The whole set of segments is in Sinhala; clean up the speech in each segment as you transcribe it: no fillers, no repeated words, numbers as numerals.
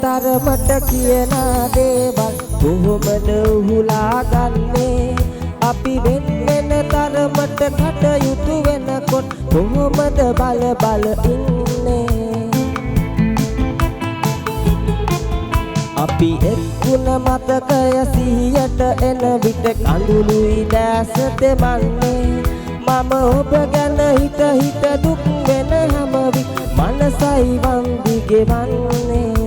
තරමට කියන දේවල් කොහොමද උහුලා ගන්නේ අපි වෙන තරමට කටයුතු වෙනකොට කොහොමද බල බල ඉන්නේ අපි එක්කුණ මතකය සිහියට එන විට කඳුළුයි දැස දෙමන්නේ මම ඔබ ගැන හිත හිත දුක් වෙන හැම විට මනසයි වන්දි ගෙවන්නේ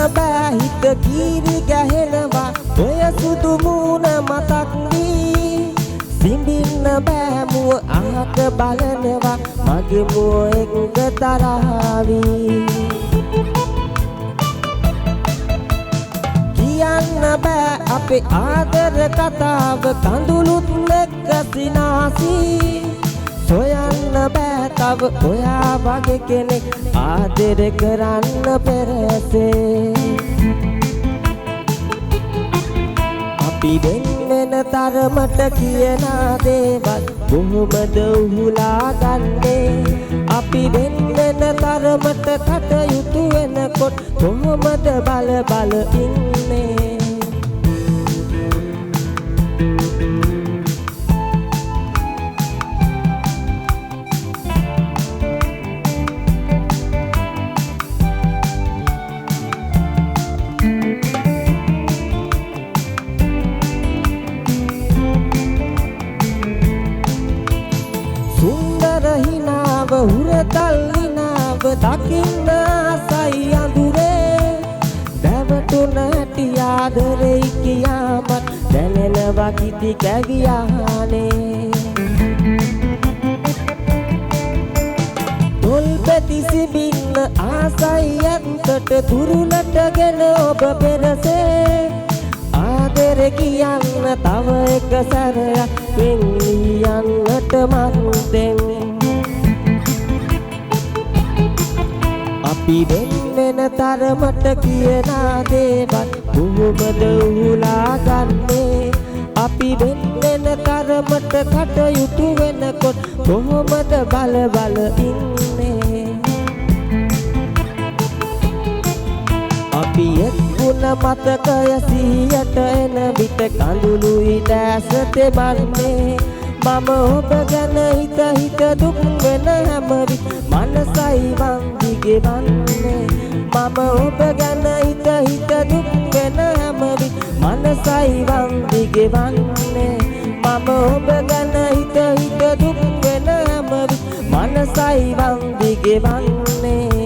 බෑ හිත කීරි ගැහෙනවා ඔය සුදු මූණ මතක් වී සිඹින්න බෑ මුව අහක බලනවා මගේ මුව එක්ක තරහවී කියන්න බෑ අපේ ආදර කතාව කඳුළුත් එක්ක සිනාසී සොයන්න බෑ තව ඔයා වගේ කෙනෙක් ආදර කරන්න පෙරසේ අපි වෙන තරමට කියන දේවල් කොහොමද උහුලා ගන්නේ අපි වෙන තරමට කටයුතු වෙනකොට කොහොමද බල බල ඉන්නේ සුන්දර හිනාව හුරතල් හිනාව දකින්න ආසයි අඳුරේ දැවටුන ඇටි ආදරේ කියාමත් දැනෙනවා කිති කැවියානේ තොල් පැති සිඹින්න ආසයි ඇත්තට දුරුලටගෙන ඔබ පෙරසේ ආදර කියන්න තව එක සැරයක් වෙන්වී යන්නට මන්දෙන් අපි වෙන තරමට කියන දේවල් කොහොමද උහුලා ගන්නේ අපි වෙන තරමට කටයුතු වෙනකොට කොහොමද බල බල ඉන්නේ අපි එක්කුණ මතකය සිහියට එන විට කඳුළුයි දැස දෙමන්නේ මම ඔබ ගැන හිත හිත දුක් වෙන හැම විට මනසයි වන්දි ගෙවන්නේ මම ඔබ ගැන හිත හිත දුක් වෙන හැම විට මනසයි වන්දි ගෙවන්නේ මම ඔබ ගැන හිත හිත දුක් වෙන හැම විට මනසයි වන්දි ගෙවන්නේ